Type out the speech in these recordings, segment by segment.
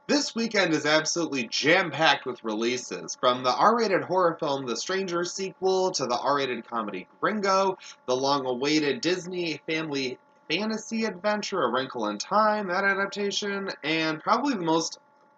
This weekend is absolutely jam-packed with releases, from the R-rated horror film The Stranger sequel to the R-rated comedy Gringo, the long-awaited Disney family fantasy adventure A Wrinkle in Time, that adaptation, and probably the most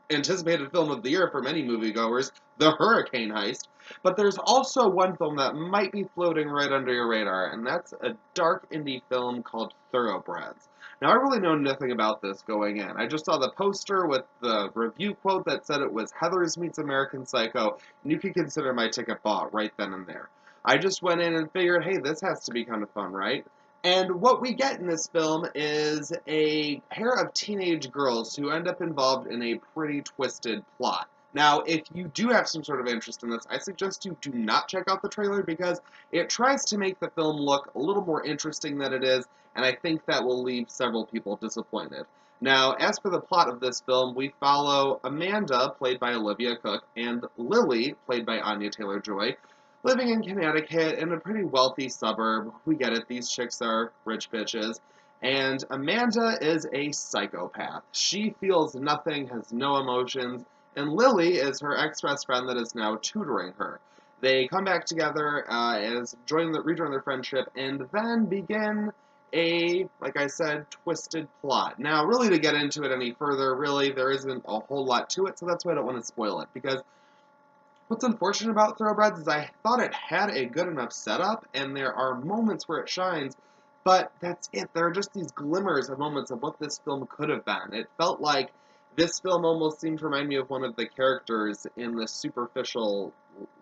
anticipated film of the year for many moviegoers, The Hurricane Heist. But there's also one film that might be floating right under your radar, and that's a dark indie film called Thoroughbreds. Now, I really know nothing about this going in. I just saw the poster with the review quote that said it was Heathers meets American Psycho, and you could consider my ticket bought right then and there. I just went in and figured, hey, this has to be kind of fun, right? And what we get in this film is a pair of teenage girls who end up involved in a pretty twisted plot. Now, if you do have some sort of interest in this, I suggest you do not check out the trailer because it tries to make the film look a little more interesting than it is, and I think that will leave several people disappointed. Now, as for the plot of this film, we follow Amanda, played by Olivia Cooke, and Lily, played by Anya Taylor-Joy, living in Connecticut in a pretty wealthy suburb. We get it, these chicks are rich bitches. And Amanda is a psychopath. She feels nothing, has no emotions, and Lily is her ex-best friend that is now tutoring her. They come back together as rejoin their friendship, and then begin a, like I said, twisted plot. Now, really, to get into it any further, really, there isn't a whole lot to it, so that's why I don't want to spoil it, because what's unfortunate about Thoroughbreds is I thought it had a good enough setup, and there are moments where it shines, but that's it. There are just these glimmers of moments of what this film could have been. It felt like this film almost seemed to remind me of one of the characters in the superficial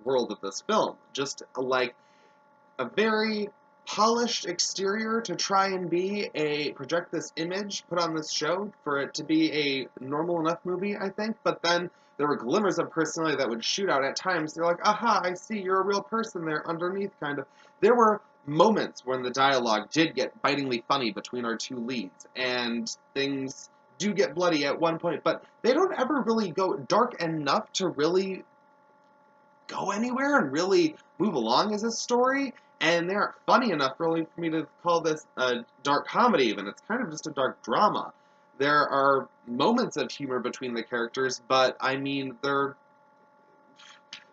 world of this film. Just like a very polished exterior to try and project this image, put on this show for it to be a normal enough movie, I think. But then there were glimmers of personality that would shoot out at times. They're like, aha, I see, you're a real person there underneath, kind of. There were moments when the dialogue did get bitingly funny between our two leads, and things do get bloody at one point, but they don't ever really go dark enough to really go anywhere and really move along as a story, and they aren't funny enough really for me to call this a dark comedy even. It's kind of just a dark drama. There are moments of humor between the characters, but I mean, they're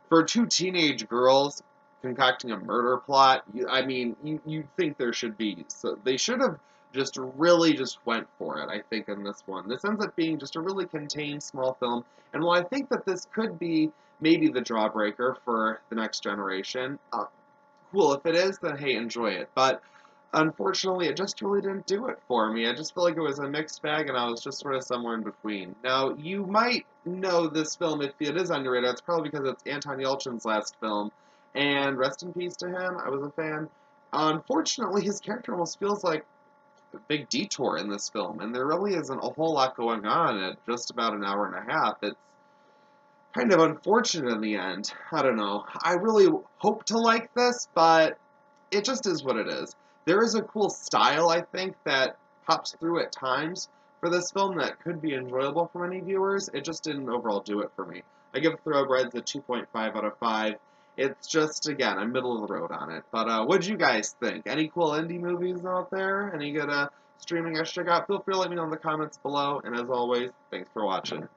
for two teenage girls concocting a murder plot. You think there should be. So they should have just really just went for it, I think, in this one. This ends up being just a really contained small film, and while I think that this could be maybe the jawbreaker for the next generation, cool. If it is, then hey, enjoy it. But unfortunately, it just really didn't do it for me. I just feel like it was a mixed bag, and I was just sort of somewhere in between. Now, you might know this film if it is on your radar. It's probably because it's Anton Yelchin's last film, and rest in peace to him. I was a fan. Unfortunately, his character almost feels like a big detour in this film, and there really isn't a whole lot going on at just about an hour and a half. It's kind of unfortunate in the end. I don't know. I really hope to like this, but it just is what it is. There is a cool style, I think, that pops through at times for this film that could be enjoyable for many viewers. It just didn't overall do it for me. I give Thoroughbreds a 2.5 out of 5. It's just, again, I'm middle of the road on it. But what'd you guys think? Any cool indie movies out there? Any good streaming I should check out? Feel free to let me know in the comments below. And as always, thanks for watching.